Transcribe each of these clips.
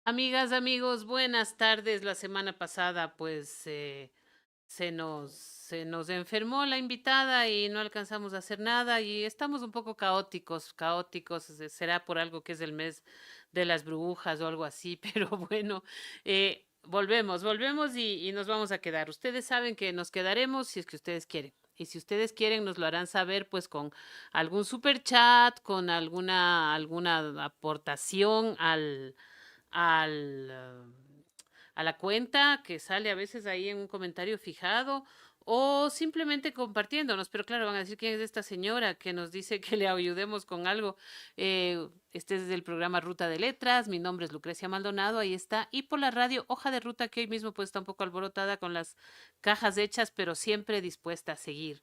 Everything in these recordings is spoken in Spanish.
Amigas, amigos, buenas tardes. La semana pasada, se nos enfermó la invitada y no alcanzamos a hacer nada y estamos un poco caóticos. Será por algo que es el mes de las brujas o algo así, pero bueno, volvemos y nos vamos a quedar. Ustedes saben que nos quedaremos si es que ustedes quieren. Y si ustedes quieren, nos lo harán saber pues con algún super chat, con alguna aportación al, a la cuenta que sale a veces ahí en un comentario fijado o simplemente compartiéndonos. Pero claro, van a decir quién es esta señora que nos dice que le ayudemos con algo. Este es del programa Ruta de Letras. Mi nombre es Lucrecia Maldonado, ahí está. Y por la radio Hoja de Ruta, que hoy mismo pues está un poco alborotada con las cajas hechas, pero siempre dispuesta a seguir.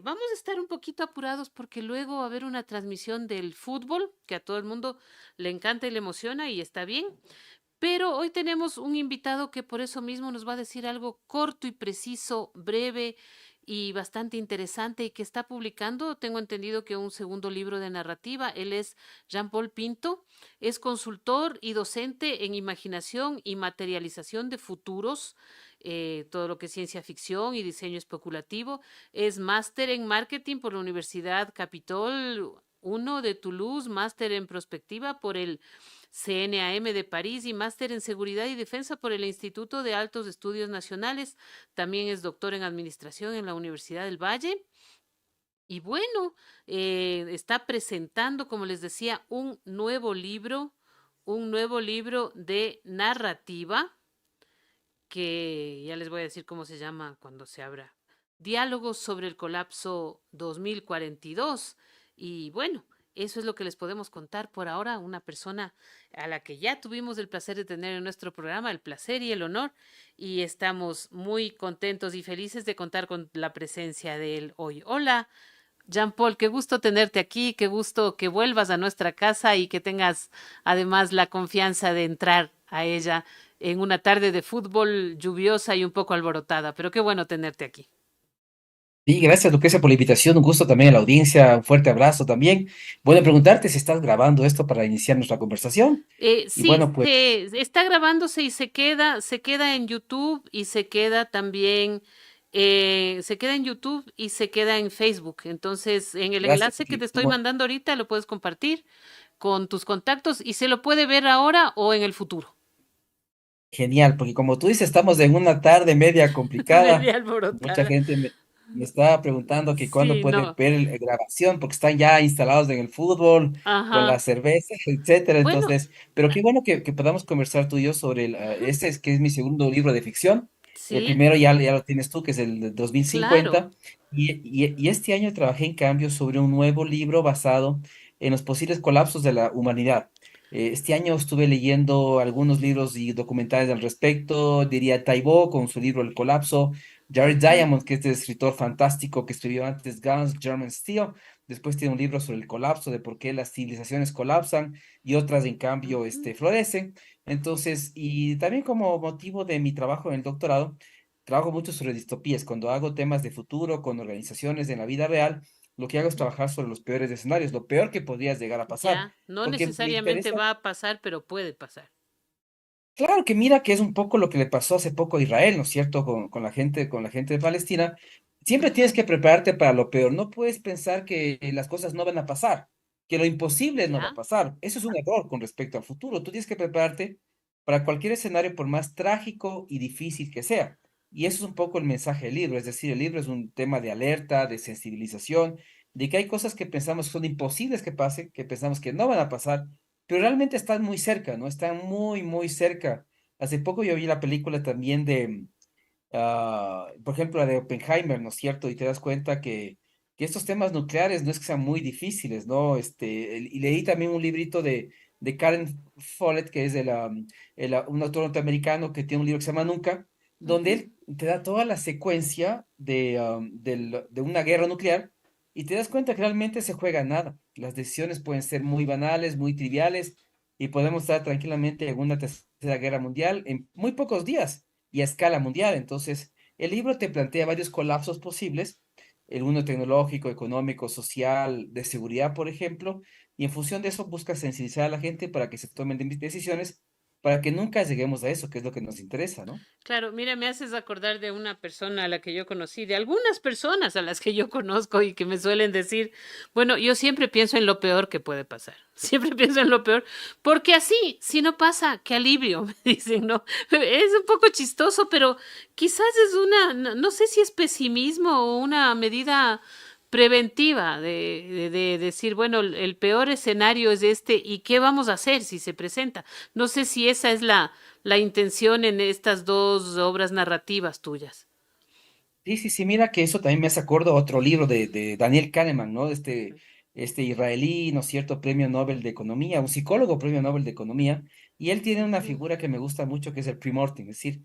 Vamos a estar un poquito apurados porque luego va a haber una transmisión del fútbol que a todo el mundo le encanta y le emociona y está bien. Pero hoy tenemos un invitado que por eso mismo nos va a decir algo corto y preciso, breve y bastante interesante y que está publicando, tengo entendido que un segundo libro de narrativa. Él es Jean-Paul Pinto, es consultor y docente en imaginación y materialización de futuros, todo lo que es ciencia ficción y diseño especulativo. Es máster en marketing por la Universidad Capitol 1 de Toulouse, máster en prospectiva por el CNAM de París y máster en Seguridad y Defensa por el Instituto de Altos Estudios Nacionales. También es doctor en Administración en la Universidad del Valle. Y bueno, está presentando, como les decía, un nuevo libro de narrativa, que ya les voy a decir cómo se llama cuando se abra. Diálogos sobre el colapso 2042. Y bueno, eso es lo que les podemos contar por ahora. Una persona a la que ya tuvimos el placer de tener en nuestro programa, el placer y el honor. Y estamos muy contentos y felices de contar con la presencia de él hoy. Hola, Jean Paul, qué gusto tenerte aquí, qué gusto que vuelvas a nuestra casa y que tengas además la confianza de entrar a ella en una tarde de fútbol lluviosa y un poco alborotada, pero qué bueno tenerte aquí. Sí, gracias Lucrecia por la invitación, un gusto también a la audiencia, un fuerte abrazo también. Bueno, preguntarte si estás grabando esto para iniciar nuestra conversación. Y Sí, bueno, pues está grabándose y se queda en YouTube y se queda también, se queda en YouTube y se queda en Facebook. Entonces, en el gracias. enlace que te estoy mandando ahorita lo puedes compartir con tus contactos y se lo puede ver ahora o en el futuro. Genial, porque como tú dices, estamos en una tarde media complicada. Media Mucha alborotada. gente me está preguntando que cuándo Sí, puede no. ver grabación, porque están ya instalados en el fútbol, con la Ajá. cerveza, etcétera. Bueno, Entonces, pero qué bueno que podamos conversar tú y yo sobre ujú, este, que es mi segundo libro de ficción. El sí, primero ya lo tienes tú, que es el de claro. 2050. Y este año trabajé en cambio sobre un nuevo libro basado en los posibles colapsos de la humanidad. Este año estuve leyendo algunos libros y documentales al respecto, diría Taibo con su libro El colapso, Jared Ujú, Diamond, que es este escritor fantástico que escribió antes Guns, German Steel, después tiene un libro sobre el colapso, de por qué las civilizaciones colapsan y otras en cambio ujú. florecen. Entonces, y también como motivo de mi trabajo en el doctorado, trabajo mucho sobre distopías. Cuando hago temas de futuro con organizaciones en la vida real, lo que hago es trabajar sobre los peores escenarios, lo peor que podría llegar a pasar, Ya, no porque me necesariamente interesa. va a pasar, pero puede pasar. Claro que mira que es un poco lo que le pasó hace poco a Israel, ¿no es cierto? Con la gente de Palestina. Siempre tienes Ujú, que prepararte para lo peor. No puedes pensar que las cosas no van a pasar, que lo imposible no va a ya, pasar. Eso es un error con respecto al futuro. Tú tienes que prepararte para cualquier escenario, por más trágico y difícil que sea. Y eso es un poco el mensaje del libro. Es decir, el libro es un tema de alerta, de sensibilización, de que hay cosas que pensamos que son imposibles que pasen, que pensamos que no van a pasar, pero realmente están muy cerca, ¿no? Están muy, muy cerca. Hace poco yo vi la película también de, por ejemplo, la de Oppenheimer, ¿no es cierto? Y te das cuenta que estos temas nucleares no es que sean muy difíciles, ¿no? Y leí también un librito de Karen Follett, que es un autor norteamericano que tiene un libro que se llama Nunca, donde ujú, él te da toda la secuencia de una guerra nuclear y te das cuenta que realmente se juega nada. Las decisiones pueden ser muy banales, muy triviales, y podemos estar tranquilamente en una tercera guerra mundial en muy pocos días y a escala mundial. Entonces, el libro te plantea varios colapsos posibles, el uno tecnológico, económico, social, de seguridad, por ejemplo, y en función de eso busca sensibilizar a la gente para que se tomen decisiones para que nunca lleguemos a eso, que es lo que nos interesa, ¿no? Claro, mira, me haces acordar de una persona a la que yo conocí, de algunas personas a las que yo conozco y que me suelen decir, bueno, yo siempre pienso en lo peor que puede pasar, siempre pienso en lo peor, porque así, si no pasa, qué alivio, me dicen, ¿no? Es un poco chistoso, pero quizás es una, no sé si es pesimismo o una medida preventiva de decir, bueno, el peor escenario es este y qué vamos a hacer si se presenta. No sé si esa es la intención en estas dos obras narrativas tuyas. Sí, sí, sí, mira que eso también me hace acuerdo a otro libro de Daniel Kahneman, ¿no? Este israelí, ¿no es cierto?, premio Nobel de Economía, un psicólogo premio Nobel de Economía, y él tiene una Ujú, figura que me gusta mucho, que es el primordium, es decir,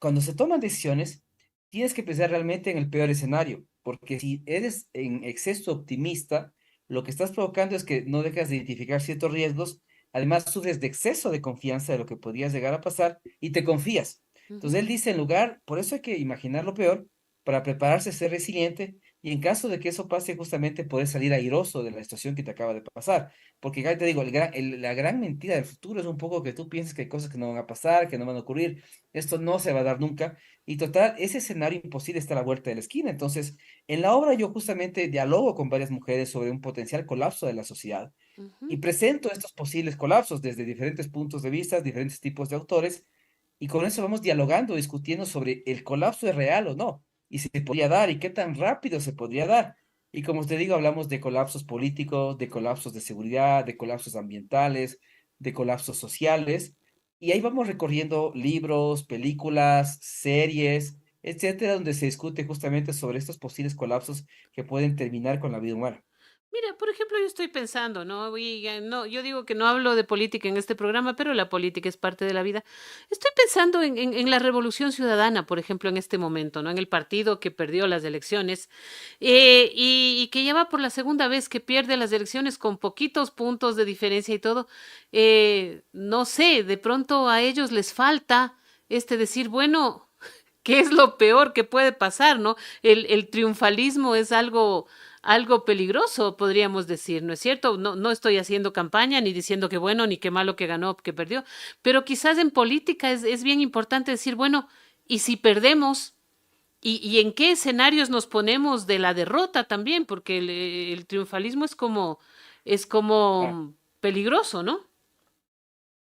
cuando se toman decisiones, tienes que pensar realmente en el peor escenario, porque si eres en exceso optimista, lo que estás provocando es que no dejas de identificar ciertos riesgos, además sufres de exceso de confianza de lo que podría llegar a pasar y te confías. Entonces ujú, él dice, en lugar, por eso hay que imaginar lo peor, para prepararse, ser resiliente, y en caso de que eso pase, justamente poder salir airoso de la situación que te acaba de pasar. Porque ya te digo, la gran mentira del futuro es un poco que tú pienses que hay cosas que no van a pasar, que no van a ocurrir, esto no se va a dar nunca. Y total, ese escenario imposible está a la vuelta de la esquina. Entonces, en la obra yo justamente dialogo con varias mujeres sobre un potencial colapso de la sociedad y ujú. presento estos posibles colapsos desde diferentes puntos de vista, diferentes tipos de autores, y con eso vamos dialogando, discutiendo sobre el colapso es real o no, y si se podría dar y qué tan rápido se podría dar. Y como te digo, hablamos de colapsos políticos, de colapsos de seguridad, de colapsos ambientales, de colapsos sociales, y ahí vamos recorriendo libros, películas, series, etcétera, donde se discute justamente sobre estos posibles colapsos que pueden terminar con la vida humana. Mira, por ejemplo, yo estoy pensando, ¿no? No, yo digo que no hablo de política en este programa, pero la política es parte de la vida. Estoy pensando en la revolución ciudadana, por ejemplo, en este momento, ¿no? En el partido que perdió las elecciones y que ya va por la segunda vez que pierde las elecciones con poquitos puntos de diferencia y todo. No sé, de pronto a ellos les falta decir, bueno, ¿qué es lo peor que puede pasar, no? El triunfalismo es algo peligroso, podríamos decir, ¿no es cierto? No, no estoy haciendo campaña ni diciendo que bueno ni qué malo que ganó, que perdió, pero quizás en política es bien importante decir, bueno, ¿y si perdemos? Y en qué escenarios nos ponemos de la derrota también? Porque el triunfalismo es Ah, como peligroso, ¿no?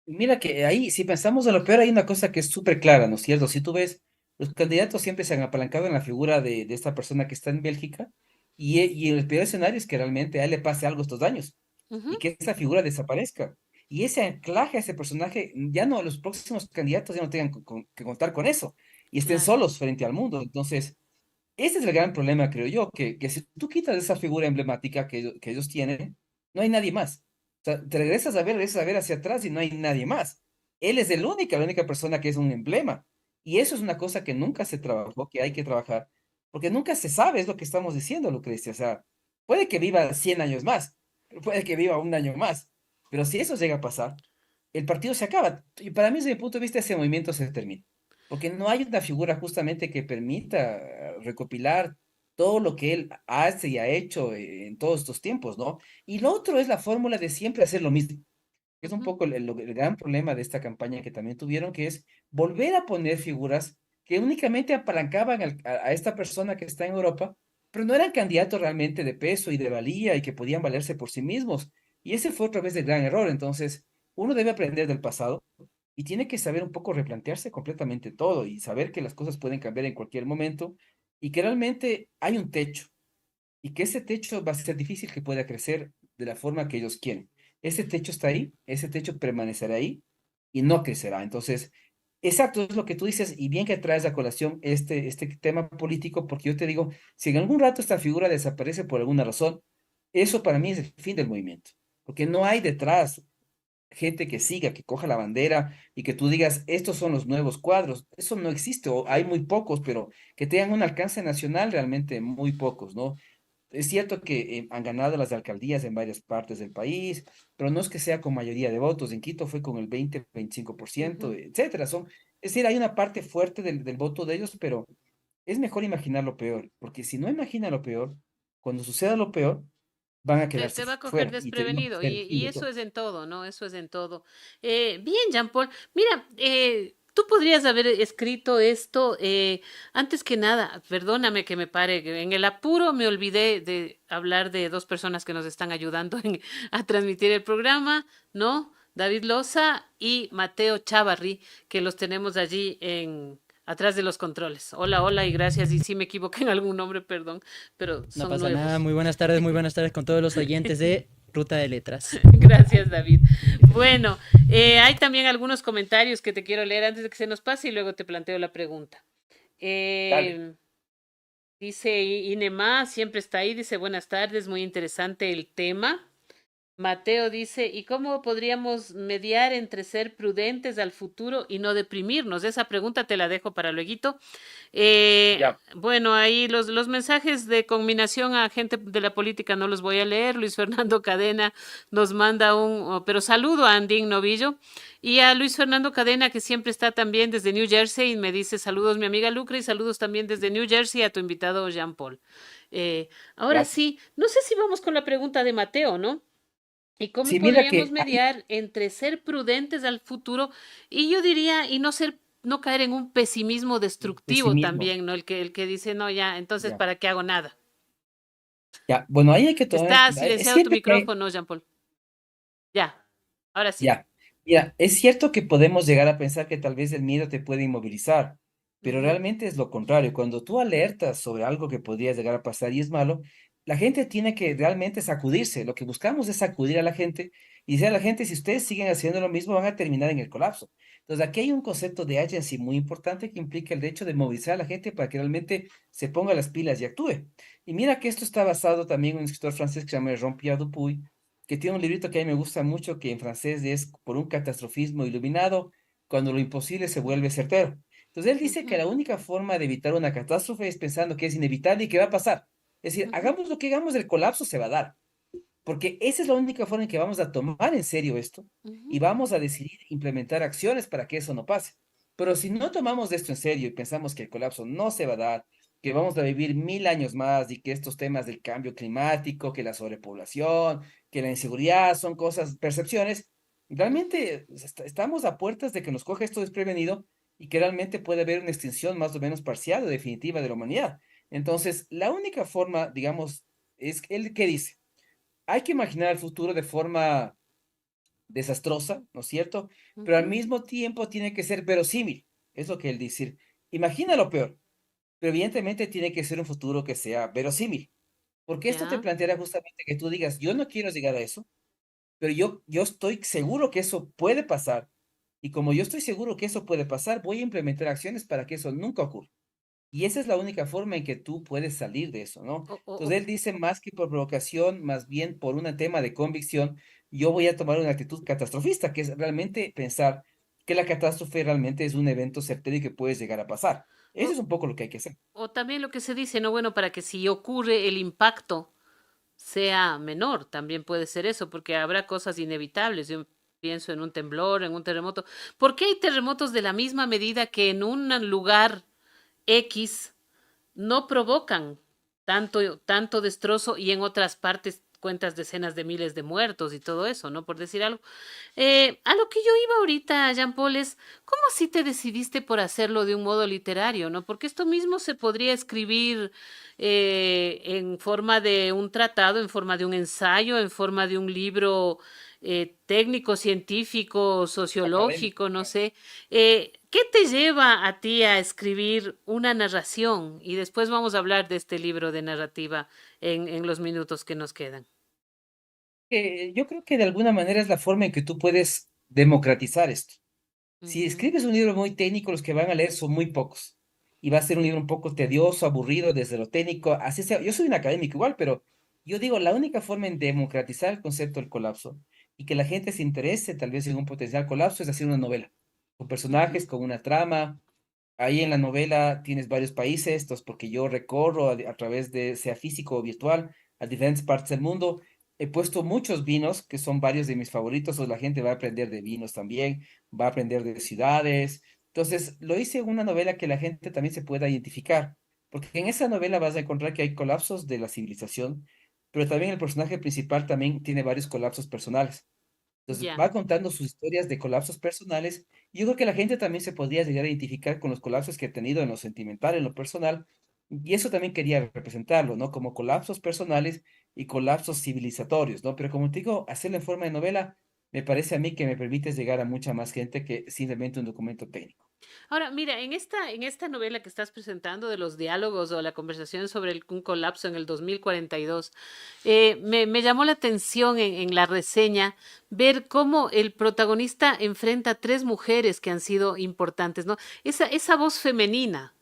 mira que ahí, si pensamos de lo peor, hay una cosa que es súper clara, ¿no es cierto? Si tú ves, los candidatos siempre se han apalancado en la figura de esta persona que está en Bélgica, y el peor escenario es que realmente a él le pase algo estos años Ujú, y que esa figura desaparezca. Y ese anclaje a ese personaje, ya no, los próximos candidatos ya no tengan que contar con eso y estén claro. solos frente al mundo. Entonces, ese es el gran problema, creo yo, que si tú quitas esa figura emblemática que ellos tienen, no hay nadie más. O sea, te regresas a ver hacia atrás y no hay nadie más. Él es la única persona que es un emblema. Y eso es una cosa que nunca se trabajó, que hay que trabajar, porque nunca se sabe, es lo que estamos diciendo, Lucrecia. O sea, puede que viva 100 años más, pero puede que viva un año más. Pero si eso llega a pasar, el partido se acaba. Y para mí, desde mi punto de vista, ese movimiento se termina porque no hay una figura justamente que permita recopilar todo lo que él hace y ha hecho en todos estos tiempos, ¿no? Y lo otro es la fórmula de siempre hacer lo mismo, que es un Ujú, poco el gran problema de esta campaña que también tuvieron, que es volver a poner figuras que únicamente apalancaban a esta persona que está en Europa, pero no eran candidatos realmente de peso y de valía y que podían valerse por sí mismos. Y ese fue otra vez el gran error. Entonces, uno debe aprender del pasado y tiene que saber un poco replantearse completamente todo y saber que las cosas pueden cambiar en cualquier momento y que realmente hay un techo y que ese techo va a ser difícil que pueda crecer de la forma que ellos quieren. Ese techo está ahí, ese techo permanecerá ahí y no crecerá. Entonces, exacto, es lo que tú dices y bien que traes a colación este tema político, porque yo te digo, si en algún rato esta figura desaparece por alguna razón, eso para mí es el fin del movimiento, porque no hay detrás gente que siga, que coja la bandera y que tú digas, estos son los nuevos cuadros. Eso no existe, o hay muy pocos, pero que tengan un alcance nacional, realmente muy pocos, ¿no? Es cierto que han ganado las alcaldías en varias partes del país, pero no es que sea con mayoría de votos. En Quito fue con el 20, 25%, ujú. etcétera. Es decir, hay una parte fuerte del voto de ellos, pero es mejor imaginar lo peor, porque si no imagina lo peor, cuando suceda lo peor, van a Te quedarse va a coger fuera y tenemos que desprevenido ser el fin y de eso todo. es en todo, ¿no? Eso es en todo. Bien, Jean-Paul. Mira, tú podrías haber escrito esto antes que nada. Perdóname que me pare. Que en el apuro me olvidé de hablar de dos personas que nos están ayudando a transmitir el programa, ¿no? David Loza y Mateo Chavarri, que los tenemos allí atrás de los controles. Hola, hola y gracias. Y si me equivoqué en algún nombre, perdón, pero No son pasa nada. nuevos. Muy buenas tardes con todos los oyentes de Ruta de Letras. Gracias, David. Bueno, hay también algunos comentarios que te quiero leer antes de que se nos pase y luego te planteo la pregunta. Dale. Eh, Dice Inema, siempre está ahí, dice buenas tardes, muy interesante el tema. Mateo dice, ¿y cómo podríamos mediar entre ser prudentes al futuro y no deprimirnos? Esa pregunta te la dejo para luego. Ya. Bueno, ahí los mensajes de conminación a gente de la política no los voy a leer. Luis Fernando Cadena nos manda pero saludo a Andín Novillo y a Luis Fernando Cadena que siempre está también desde New Jersey y me dice saludos mi amiga Lucre y saludos también desde New Jersey a tu invitado Jean Paul. Ahora Gracias. sí, no sé si vamos con la pregunta de Mateo, ¿no? ¿Y cómo Sí, mira podríamos que ahí, mediar entre ser prudentes al futuro y yo diría, y no caer en un pesimismo destructivo pesimismo. también, ¿no? El que dice, no, ya, entonces, Ya. ¿para qué hago nada? Ya. Bueno, ahí hay que tomar, Está es silenciado tu cierto que hay, micrófono, Jean-Paul. Ya, ahora sí. ya. Mira, es cierto que podemos llegar a pensar que tal vez el miedo te puede inmovilizar, pero Ujú, realmente es lo contrario. Cuando tú alertas sobre algo que podría llegar a pasar y es malo, la gente tiene que realmente sacudirse. Lo que buscamos es sacudir a la gente y decir a la gente, si ustedes siguen haciendo lo mismo, van a terminar en el colapso. Entonces, aquí hay un concepto de agency muy importante que implica el hecho de movilizar a la gente para que realmente se ponga las pilas y actúe. Y mira que esto está basado también en un escritor francés que se llama Jean-Pierre Dupuy, que tiene un librito que a mí me gusta mucho, que en francés es Por un catastrofismo iluminado, cuando lo imposible se vuelve certero. Entonces él dice que ujú, la única forma de evitar una catástrofe es pensando que es inevitable y que va a pasar. Es decir, ujú, hagamos lo que hagamos, el colapso se va a dar, porque esa es la única forma en que vamos a tomar en serio esto y ujú. vamos a decidir implementar acciones para que eso no pase. Pero si no tomamos esto en serio y pensamos que el colapso no se va a dar, que vamos a vivir 1000 años más y que estos temas del cambio climático, que la sobrepoblación, que la inseguridad son cosas, percepciones, realmente estamos a puertas de que nos coja esto desprevenido y que realmente puede haber una extinción más o menos parcial o definitiva de la humanidad. Entonces, la única forma, digamos, es el que dice hay que imaginar el futuro de forma desastrosa, ¿no es cierto? Pero al Ujú, mismo tiempo tiene que ser verosímil, es lo que él dice. Imagina lo peor, pero evidentemente tiene que ser un futuro que sea verosímil, porque esto te ya. planteará justamente que tú digas, yo no quiero llegar a eso, pero yo estoy seguro que eso puede pasar, y como yo estoy seguro que eso puede pasar, voy a implementar acciones para que eso nunca ocurra. Y esa es la única forma en que tú puedes salir de eso, ¿no? O, o, Entonces o- él dice más que por provocación, más bien por un tema de convicción, yo voy a tomar una actitud catastrofista, que es realmente pensar que la catástrofe realmente es un evento certero y que puede llegar a pasar. Eso o- es un poco lo que hay que hacer. o también lo que se dice, ¿no? Bueno, para que si ocurre el impacto sea menor, también puede ser eso, porque habrá cosas inevitables. Yo pienso en un temblor, en un terremoto. ¿Por qué hay terremotos de la misma medida que en un lugar X no provocan tanto destrozo y en otras partes cuentas decenas de miles de muertos y todo eso, ¿no? Por decir algo. A lo que yo iba ahorita, Jean Paul, es cómo así te decidiste por hacerlo de un modo literario, ¿no? Porque esto mismo se podría escribir en forma de un tratado, en forma de un ensayo, en forma de un libro técnico, científico, Académico, sociológico, no claro. sé. ¿Qué te lleva a ti a escribir una narración? Y después vamos a hablar de este libro de narrativa en los minutos que nos quedan. Yo creo que de alguna manera es la forma en que tú puedes democratizar esto. Si Ujú, escribes un libro muy técnico, los que van a leer son muy pocos. Y va a ser un libro un poco tedioso, aburrido desde lo técnico. Así sea, yo soy un académico igual, pero yo digo, la única forma en democratizar el concepto del colapso y que la gente se interese tal vez en un potencial colapso es hacer una novela, con ujú, personajes, con una trama. Ahí en la novela tienes varios países, entonces porque yo recorro a través de, sea físico o virtual, a diferentes partes del mundo. He puesto muchos vinos, que son varios de mis favoritos, o la gente va a aprender de vinos también, va a aprender de ciudades. Entonces, lo hice en una novela que la gente también se pueda identificar, porque en esa novela vas a encontrar que hay colapsos de la civilización, pero también el personaje principal también tiene varios colapsos personales. Entonces Ya. va contando sus historias de colapsos personales. Y yo creo que la gente también se podría llegar a identificar con los colapsos que ha tenido en lo sentimental, en lo personal. Y eso también quería representarlo, ¿no? Como colapsos personales y colapsos civilizatorios, ¿no? Pero como te digo, hacerlo en forma de novela me parece a mí que me permite llegar a mucha más gente que simplemente un documento técnico. Ahora, mira, en esta novela que estás presentando de los diálogos o la conversación sobre un colapso en el 2042, me llamó la atención en la reseña ver cómo el protagonista enfrenta a tres mujeres que han sido importantes, ¿no? Esa voz femenina.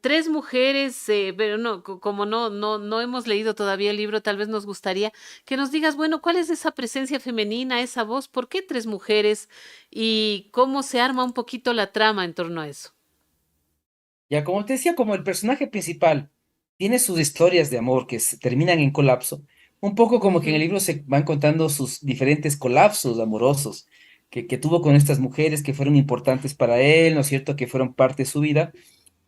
Tres mujeres, pero no, como no hemos leído todavía el libro, tal vez nos gustaría que nos digas, bueno, ¿cuál es esa presencia femenina, esa voz? ¿Por qué tres mujeres? Y cómo se arma un poquito la trama en torno a eso. Ya, como te decía, como el personaje principal tiene sus historias de amor que terminan en colapso, un poco como que en el Ujú. libro se van contando sus diferentes colapsos amorosos que tuvo con estas mujeres que fueron importantes para él, ¿no es cierto?, que fueron parte de su vida.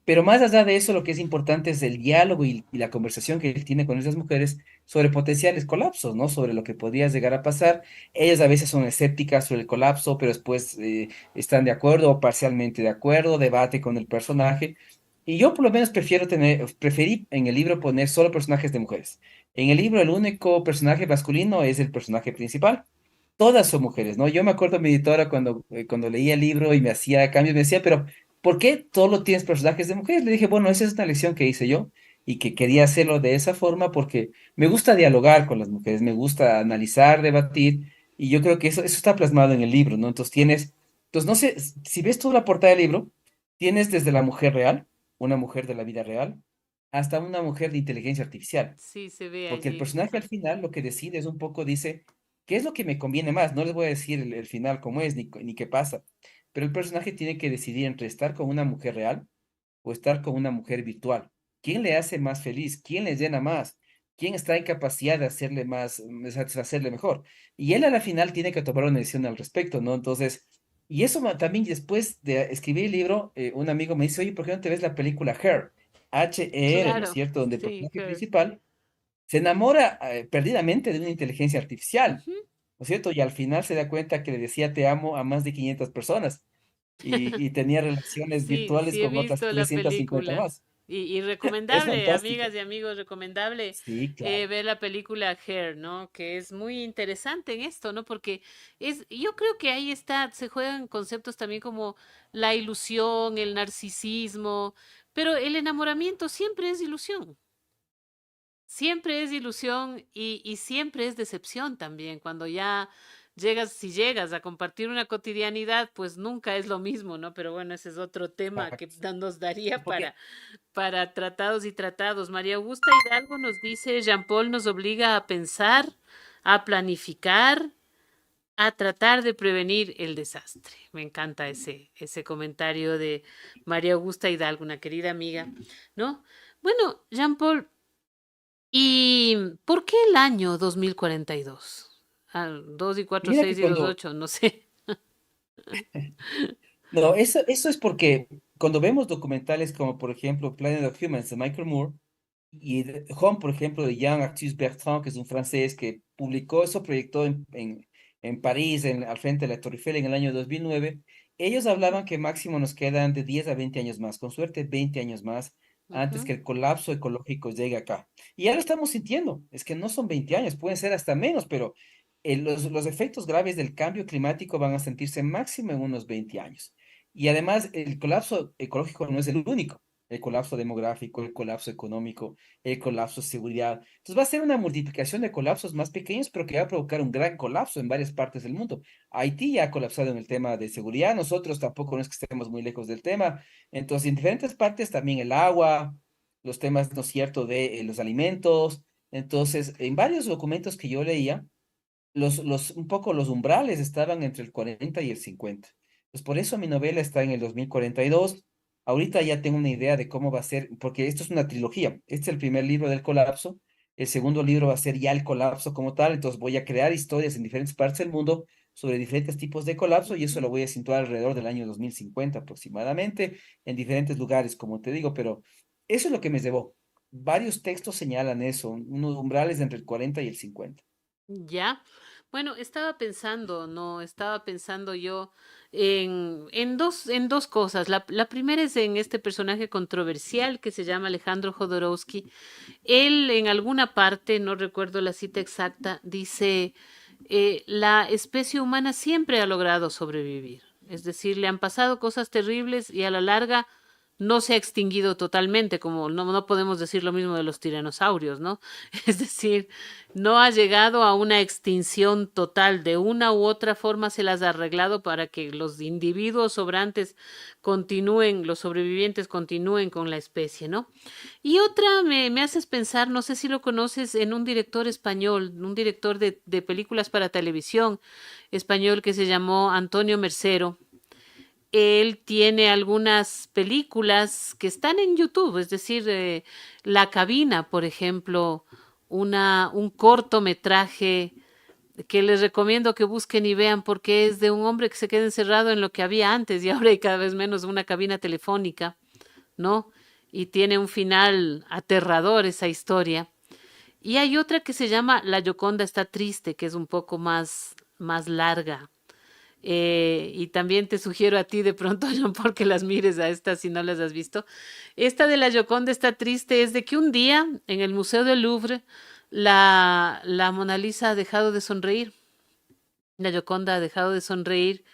Pero más allá de eso, lo que es importante es el diálogo y la conversación que él tiene con esas mujeres sobre potenciales colapsos, ¿no? Sobre lo que podría llegar a pasar. Ellas a veces son escépticas sobre el colapso, pero después están de acuerdo o parcialmente de acuerdo, debate con el personaje. Y yo por lo menos preferí en el libro poner solo personajes de mujeres. En el libro el único personaje masculino es el personaje principal. Todas son mujeres, ¿no? Yo me acuerdo mi editora cuando leía el libro y me hacía cambios, me decía, pero ¿por qué solo tienes personajes de mujeres? Le dije, bueno, esa es una lección que hice yo y que quería hacerlo de esa forma porque me gusta dialogar con las mujeres, me gusta analizar, debatir y yo creo que eso está plasmado en el libro, ¿no? Entonces no sé, si ves tú la portada del libro, tienes desde la mujer real, una mujer de la vida real, hasta una mujer de inteligencia artificial. Sí, se ve Porque el allí. personaje al final lo que decide es un poco, dice, ¿qué es lo que me conviene más? No les voy a decir el final cómo es, ni qué pasa. Pero el personaje tiene que decidir entre estar con una mujer real o estar con una mujer virtual. ¿Quién le hace más feliz? ¿Quién le llena más? ¿Quién está en capacidad de hacerle más, de satisfacerle mejor? Y él a la final tiene que tomar una decisión al respecto, ¿no? Entonces, y eso también después de escribir el libro, un amigo me dice, oye, ¿por qué no te ves la película Her? H-E-R, ¿no es Claro, cierto? Donde el sí, personaje Her. principal se enamora perdidamente de una inteligencia artificial, Ujú. ¿no es cierto? Y al final se da cuenta que le decía te amo a más de 500 personas y tenía relaciones Sí, virtuales sí he con otras visto la 350 película. más. Y Es recomendable, fantástica. amigas y amigos, recomendable Sí, claro. ver la película Hair, ¿no? Que es muy interesante en esto, ¿no? Porque yo creo que ahí está, se juegan conceptos también como la ilusión, el narcisismo, pero el enamoramiento siempre es ilusión. Siempre es ilusión y siempre es decepción también. Cuando ya llegas, si llegas a compartir una cotidianidad, pues nunca es lo mismo, ¿no? Pero bueno, ese es otro tema que Exacto. nos daría Porque para tratados y tratados. María Augusta Hidalgo nos dice, Jean-Paul nos obliga a pensar, a planificar, a tratar de prevenir el desastre. Me encanta ese comentario de María Augusta Hidalgo, una querida amiga, ¿no? Bueno, Jean-Paul, ¿y por qué el año 2042? Ah, 2 y 4, mira 6 que y 2, cuando, 8, no sé. no, eso es porque cuando vemos documentales como por ejemplo Planet of Humans de Michael Moore y Home, por ejemplo, de Jean-Arthus Bertrand, que es un francés que publicó eso, proyectó en París, al frente de la Torre Eiffel en el año 2009. Ellos hablaban que máximo nos quedan de 10 a 20 años más, con suerte 20 años más, antes que Ujú. el colapso ecológico llegue acá. Y ya lo estamos sintiendo, es que no son 20 años, pueden ser hasta menos, pero los efectos graves del cambio climático van a sentirse máximo en unos 20 años. Y además, el colapso ecológico no es el único. El colapso demográfico, el colapso económico, el colapso de seguridad. Entonces va a ser una multiplicación de colapsos más pequeños, pero que va a provocar un gran colapso en varias partes del mundo. Haití ya ha colapsado en el tema de seguridad, nosotros tampoco no es que estemos muy lejos del tema. Entonces, en diferentes partes también el agua, los temas, ¿no es cierto?, de los alimentos. Entonces, en varios documentos que yo leía, un poco los umbrales estaban entre el 40 y el 50. Pues por eso mi novela está en el 2042. Ahorita ya tengo una idea de cómo va a ser, porque esto es una trilogía. Este es el primer libro del colapso. El segundo libro va a ser ya el colapso como tal. Entonces voy a crear historias en diferentes partes del mundo sobre diferentes tipos de colapso y eso Ujú. lo voy a situar alrededor del año 2050 aproximadamente, en diferentes lugares, como te digo, pero eso es lo que me llevó. varios textos señalan eso, unos umbrales entre el 40 y el 50. Ya. Bueno, estaba pensando, ¿no? Estaba pensando yo en dos cosas. La primera es en este personaje controversial que se llama Alejandro Jodorowsky. Él en alguna parte, no recuerdo la cita exacta, dice, la especie humana siempre ha logrado sobrevivir. Es decir, le han pasado cosas terribles y a la larga no se ha extinguido totalmente, como no podemos decir lo mismo de los tiranosaurios, ¿no? Es decir, no ha llegado a una extinción total. De una u otra forma se las ha arreglado para que los individuos sobrantes continúen, los sobrevivientes continúen con la especie, ¿no? Y otra me haces pensar, no sé si lo conoces, en un director español, un director de películas para televisión español que se llamó Antonio Mercero. Él tiene algunas películas que están en YouTube, es decir, La Cabina, por ejemplo, un cortometraje que les recomiendo que busquen y vean porque es de un hombre que se queda encerrado en lo que había antes y ahora hay cada vez menos una cabina telefónica, ¿no? Y tiene un final aterrador esa historia. Y hay otra que se llama La Gioconda está triste, que es un poco más larga. Y también te sugiero a ti de pronto, John, porque las mires a estas si no las has visto. Esta de la Gioconda está triste es de que un día en el Museo del Louvre la Mona Lisa ha dejado de sonreír, la Gioconda ha dejado de sonreír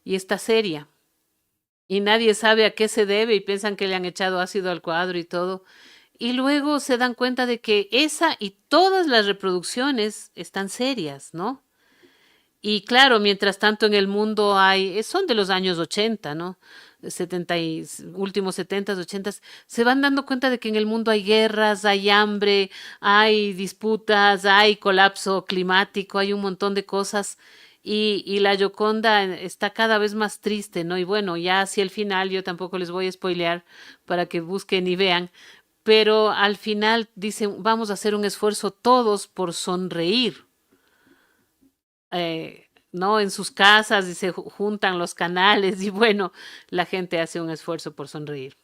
y está seria. Y nadie sabe a qué se debe y piensan que le han echado ácido al cuadro y todo. Y luego se dan cuenta de que esa y todas las reproducciones están serias, ¿no? Y claro, mientras tanto en el mundo hay, son de los años 80, ¿no? 70 y últimos 70, 80, se van dando cuenta de que en el mundo hay guerras, hay hambre, hay disputas, hay colapso climático, hay un montón de cosas y la Gioconda está cada vez más triste, ¿no? Y bueno, ya hacia el final, yo tampoco les voy a spoilear para que busquen y vean, pero al final dicen, vamos a hacer un esfuerzo todos por sonreír, ¿no? En sus casas y se juntan los canales y bueno, la gente hace un esfuerzo por sonreír.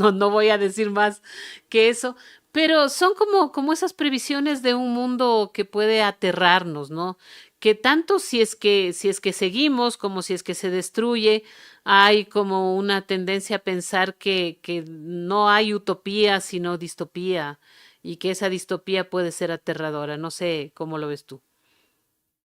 No voy a decir más que eso, pero son como esas previsiones de un mundo que puede aterrarnos, ¿no? Que tanto si es que seguimos como si es que se destruye, hay como una tendencia a pensar que no hay utopía, sino distopía, y que esa distopía puede ser aterradora. No sé cómo lo ves tú.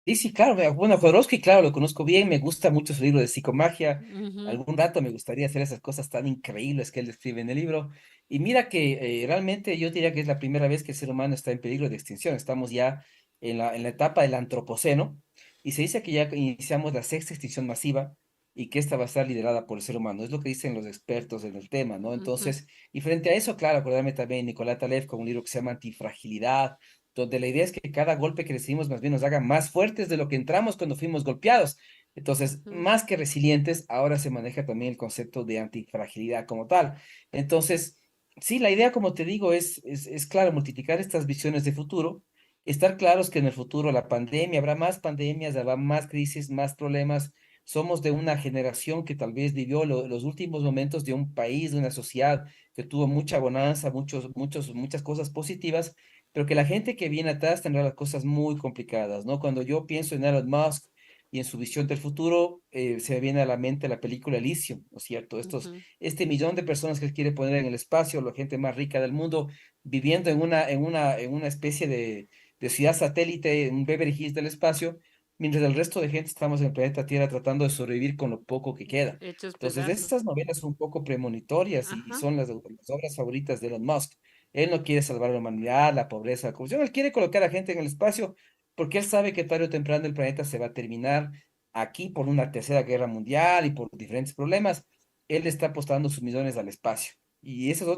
Sí, sí, claro, bueno, Jodorowsky, claro, lo conozco bien, me gusta mucho su libro de psicomagia. Ujú, Algún rato me gustaría hacer esas cosas tan increíbles que él describe en el libro. Y mira que realmente yo diría que es la primera vez que el ser humano está en peligro de extinción. Estamos ya en la etapa del antropoceno y se dice que ya iniciamos la sexta extinción masiva y que esta va a estar liderada por el ser humano. Es lo que dicen los expertos en el tema, ¿no? ujú, Entonces, y frente a eso, claro, acordarme también Nicolás Taleb con un libro que se llama Antifragilidad, donde la idea es que cada golpe que recibimos más bien nos haga más fuertes de lo que entramos cuando fuimos golpeados. Entonces, ujú. más que resilientes, ahora se maneja también el concepto de antifragilidad como tal. Entonces, sí, la idea, como te digo, es claro, multiplicar estas visiones de futuro, estar claros que en el futuro la pandemia, habrá más pandemias, habrá más crisis, más problemas. Somos de una generación que tal vez vivió los últimos momentos de un país, de una sociedad que tuvo mucha bonanza, muchas cosas positivas, pero que la gente que viene atrás tendrá las cosas muy complicadas, ¿no? Cuando yo pienso en Elon Musk y en su visión del futuro, se me viene a la mente la película Elysium, ¿no es cierto? Ujú, Este millón de personas que él quiere poner en el espacio, la gente más rica del mundo, viviendo en una especie de ciudad satélite, un Beverly Hills del espacio, mientras el resto de gente estamos en el planeta Tierra tratando de sobrevivir con lo poco que queda. hechos Entonces, pedazos. estas novelas son un poco premonitorias y Ajá. son las obras favoritas de Elon Musk. Él no quiere salvar a la humanidad, la pobreza, la corrupción. Él quiere colocar a gente en el espacio porque él sabe que tarde o temprano el planeta se va a terminar aquí por una tercera guerra mundial y por diferentes problemas. Él está apostando sus millones al espacio. Y ese es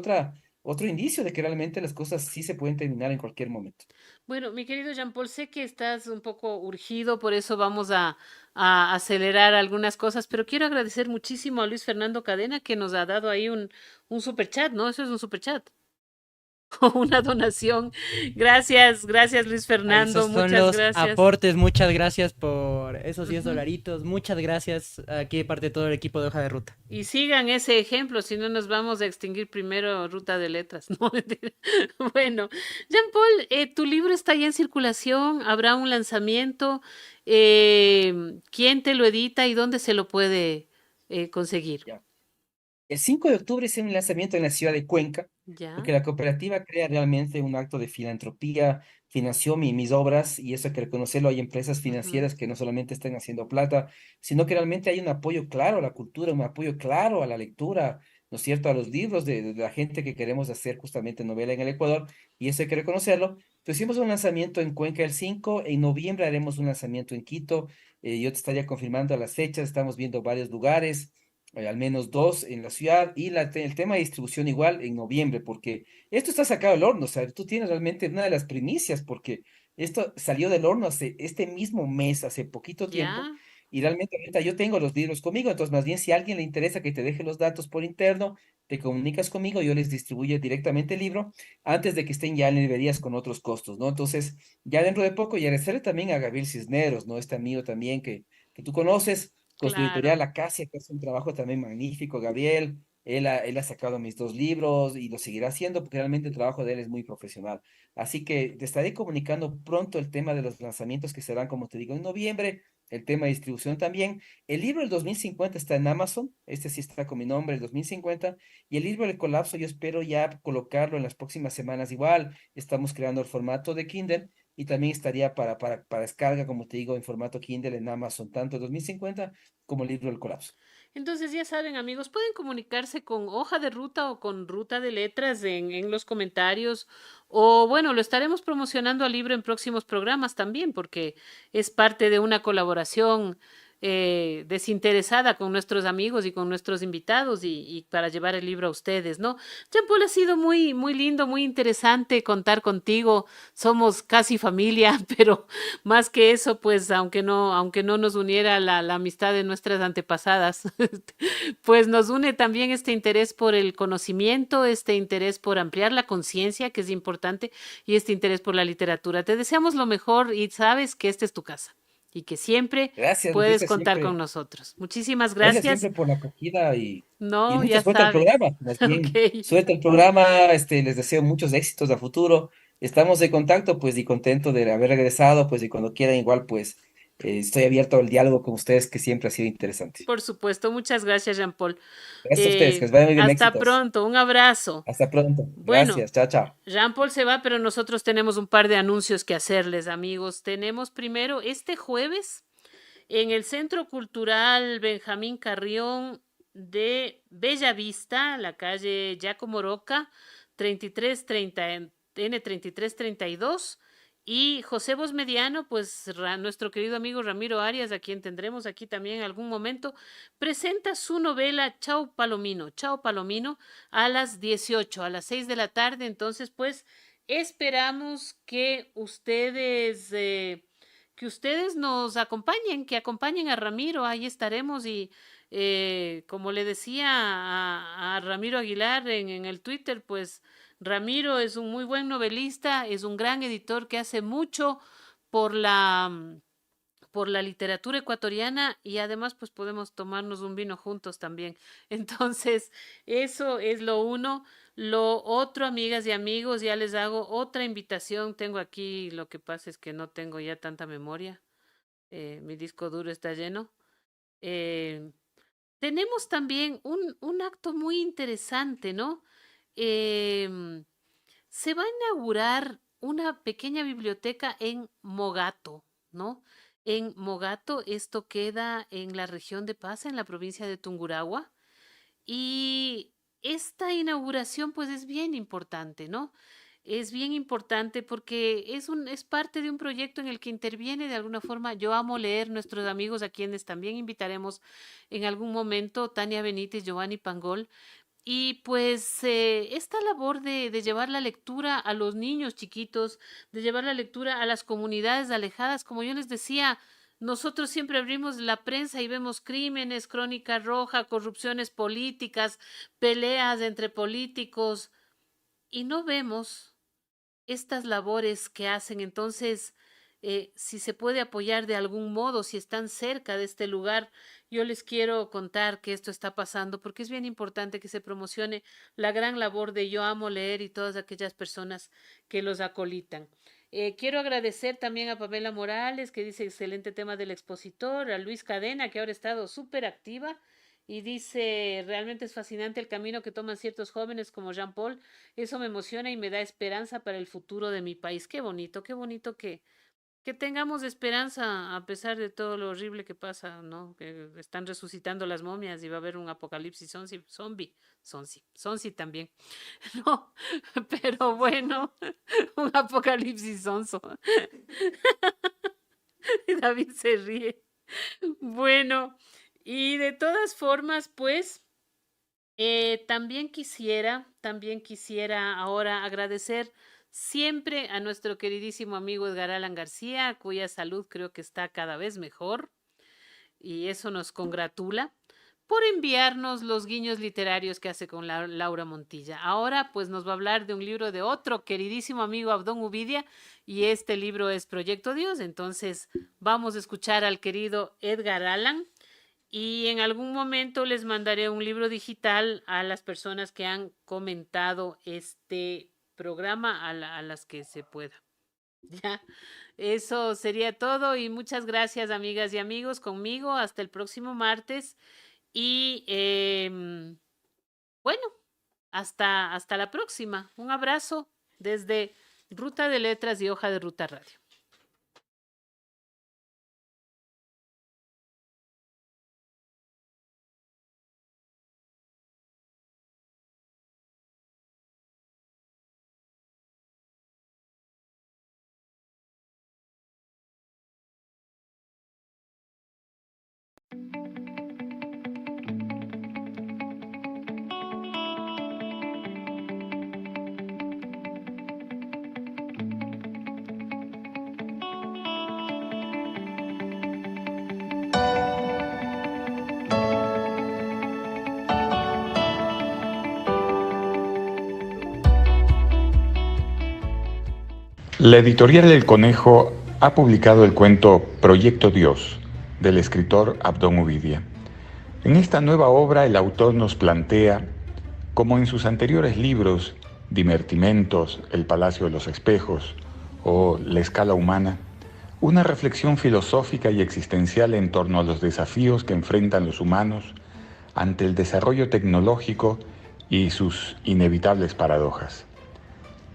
otro indicio de que realmente las cosas sí se pueden terminar en cualquier momento. Bueno, mi querido Jean Paul, sé que estás un poco urgido, por eso vamos a acelerar algunas cosas, pero quiero agradecer muchísimo a Luis Fernando Cadena que nos ha dado ahí un super chat, ¿no? Eso es un super chat. o una donación. Gracias, gracias Luis Ahí Fernando, esos son muchas los gracias. aportes. Muchas gracias por esos 10 Ujú. dolaritos. Muchas gracias aquí de parte de todo el equipo de Hoja de Ruta. Y sigan ese ejemplo, si no nos vamos a extinguir primero Ruta de Letras. No, mentira. Bueno, Jean-Paul, tu libro está ya en circulación, habrá un lanzamiento. ¿Quién te lo edita y dónde se lo puede conseguir? Ya. El 5 de octubre es un lanzamiento en la ciudad de Cuenca, Ya. porque la cooperativa crea realmente un acto de filantropía, financió mis obras y eso hay que reconocerlo. Hay empresas Ujú. financieras que no solamente están haciendo plata, sino que realmente hay un apoyo claro a la cultura, un apoyo claro a la lectura, ¿no es cierto?, a los libros de la gente que queremos hacer justamente novela en el Ecuador y eso hay que reconocerlo. Entonces hicimos un lanzamiento en Cuenca el 5, en noviembre haremos un lanzamiento en Quito, yo te estaría confirmando las fechas, estamos viendo varios lugares, al menos dos en la ciudad, y el tema de distribución igual en noviembre, porque esto está sacado del horno, o sea, tú tienes realmente una de las primicias, porque esto salió del horno hace este mismo mes, hace poquito tiempo, Ya, y realmente ahorita yo tengo los libros conmigo, entonces más bien si a alguien le interesa que te deje los datos por interno, te comunicas conmigo, yo les distribuyo directamente el libro antes de que estén ya en librerías con otros costos, ¿no? Entonces, ya dentro de poco, y agradecerle también a Gabriel Cisneros, ¿no? Este amigo también que tú conoces, con su editorial claro. Acacia, que hace un trabajo también magnífico, Gabriel. Él ha sacado mis dos libros y lo seguirá haciendo porque realmente el trabajo de él es muy profesional. Así que te estaré comunicando pronto el tema de los lanzamientos que serán, como te digo, en noviembre, el tema de distribución también. El libro del 2050 está en Amazon, este sí está con mi nombre, el 2050, y el libro del colapso yo espero ya colocarlo en las próximas semanas igual. Estamos creando el formato de Kindle y también estaría para descarga, como te digo, en formato Kindle en Amazon, tanto el 2050 como el libro del colapso. Entonces ya saben amigos, pueden comunicarse con Hoja de Ruta o con Ruta de Letras en los comentarios o bueno, lo estaremos promocionando al libro en próximos programas también porque es parte de una colaboración desinteresada con nuestros amigos y con nuestros invitados y para llevar el libro a ustedes, ¿no? Jean Paul, ha sido muy, muy lindo, muy interesante contar contigo. Somos casi familia, pero más que eso, pues aunque no nos uniera la amistad de nuestras antepasadas, pues nos une también este interés por el conocimiento, este interés por ampliar la conciencia, que es importante, y este interés por la literatura. Te deseamos lo mejor y sabes que esta es tu casa y que siempre Gracias, puedes contar con nosotros. Muchísimas gracias. Siempre por la acogida y No, mucha ya suerte al sabes. programa. Más Ok. bien, suerte al programa. Les deseo muchos éxitos a futuro. Estamos en contacto, pues, y contento de haber regresado, pues, y cuando quieran, igual, pues, estoy abierto al diálogo con ustedes, que siempre ha sido interesante. Por supuesto. Muchas gracias, Jean Paul. Gracias a ustedes, que les vaya muy bien, Hasta éxitos. pronto. Un abrazo. Hasta pronto. Bueno, Gracias. Chao, chao. Jean Paul se va, pero nosotros tenemos un par de anuncios que hacerles, amigos. Tenemos primero este jueves en el Centro Cultural Benjamín Carrión de Bella Vista, la calle Giacomo Roca, 3330 N3332. Y José Bosmediano, pues nuestro querido amigo Ramiro Arias, a quien tendremos aquí también en algún momento, presenta su novela Chao Palomino, a las 18, a las 6 de la tarde. Entonces, pues esperamos que ustedes nos acompañen, que acompañen a Ramiro, ahí estaremos y como le decía a Ramiro Aguilar en el Twitter, pues Ramiro es un muy buen novelista, es un gran editor que hace mucho por por la literatura ecuatoriana y además pues podemos tomarnos un vino juntos también. Entonces, eso es lo uno. Lo otro, amigas y amigos, ya les hago otra invitación. Tengo aquí, lo que pasa es que no tengo ya tanta memoria. Mi disco duro está lleno. Eh, tenemos también un acto muy interesante, ¿no? Em, Se va a inaugurar una pequeña biblioteca en Mogato, ¿no? En Mogato, esto queda en la región de Pasa, en la provincia de Tungurahua. Y esta inauguración, pues, es bien importante, ¿no? Es bien importante porque es parte de un proyecto en el que interviene de alguna forma. Yo amo leer, nuestros amigos a quienes también invitaremos en algún momento, Tania Benítez, Giovanni Pangol, y pues esta labor de llevar la lectura a los niños chiquitos, de llevar la lectura a las comunidades alejadas, como yo les decía, nosotros siempre abrimos la prensa y vemos crímenes, crónica roja, corrupciones políticas, peleas entre políticos, y no vemos estas labores que hacen. Entonces, si se puede apoyar de algún modo, si están cerca de este lugar, yo les quiero contar que esto está pasando porque es bien importante que se promocione la gran labor de Yo Amo Leer y todas aquellas personas que los acolitan. Quiero agradecer también a Pamela Morales, que dice excelente tema del expositor, a Luis Cadena, que ahora ha estado súper activa y dice, realmente es fascinante el camino que toman ciertos jóvenes como Jean Paul. Eso me emociona y me da esperanza para el futuro de mi país. Qué bonito que tengamos esperanza a pesar de todo lo horrible que pasa, ¿no? Que están resucitando las momias y va a haber un apocalipsis zombie también, ¿no? Pero bueno, un apocalipsis sonso. Y David se ríe. Bueno, y de todas formas, pues, también quisiera ahora agradecer siempre a nuestro queridísimo amigo Edgar Alan García, cuya salud creo que está cada vez mejor y eso nos congratula, por enviarnos los guiños literarios que hace con Laura Montilla. Ahora pues nos va a hablar de un libro de otro queridísimo amigo Abdón Uvidia y este libro es Proyecto Dios. Entonces vamos a escuchar al querido Edgar Allan y en algún momento les mandaré un libro digital a las personas que han comentado este programa, a las que se pueda. Ya, eso sería todo y muchas gracias amigas y amigos conmigo. Hasta el próximo martes y bueno, hasta la próxima. Un abrazo desde Ruta de Letras y Hoja de Ruta Radio. La editorial El Conejo ha publicado el cuento Proyecto Dios, del escritor Abdón Uvidia. En esta nueva obra el autor nos plantea, como en sus anteriores libros, Divertimentos, El Palacio de los Espejos o La Escala Humana, una reflexión filosófica y existencial en torno a los desafíos que enfrentan los humanos ante el desarrollo tecnológico y sus inevitables paradojas.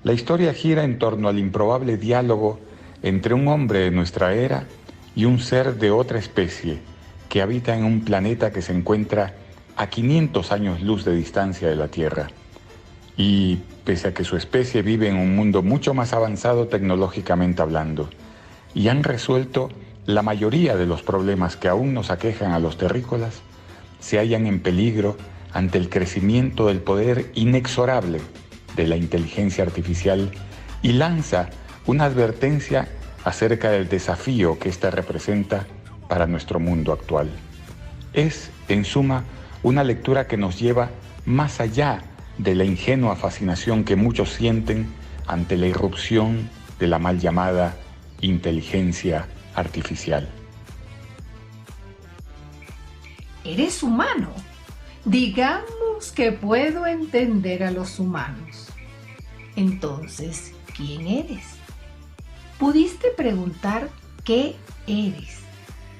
La historia gira en torno al improbable diálogo entre un hombre de nuestra era y un ser de otra especie que habita en un planeta que se encuentra a 500 años luz de distancia de la Tierra. Y pese a que su especie vive en un mundo mucho más avanzado tecnológicamente hablando, y han resuelto la mayoría de los problemas que aún nos aquejan a los terrícolas, se hallan en peligro ante el crecimiento del poder inexorable de la inteligencia artificial y lanza una advertencia acerca del desafío que ésta representa para nuestro mundo actual. Es, en suma, una lectura que nos lleva más allá de la ingenua fascinación que muchos sienten ante la irrupción de la mal llamada inteligencia artificial. Eres humano. Digamos que puedo entender a los humanos. Entonces, ¿quién eres? Pudiste preguntar ¿qué eres?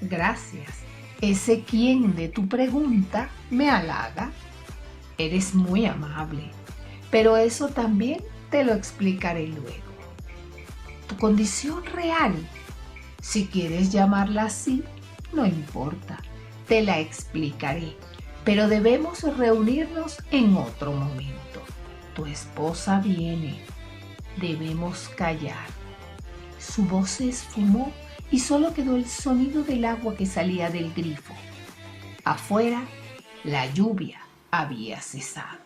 Gracias. Ese quién de tu pregunta me halaga. Eres muy amable, pero eso también te lo explicaré luego. Tu condición real, si quieres llamarla así, no importa, te la explicaré. Pero debemos reunirnos en otro momento. Tu esposa viene. Debemos callar. Su voz se esfumó y solo quedó el sonido del agua que salía del grifo. Afuera, la lluvia había cesado.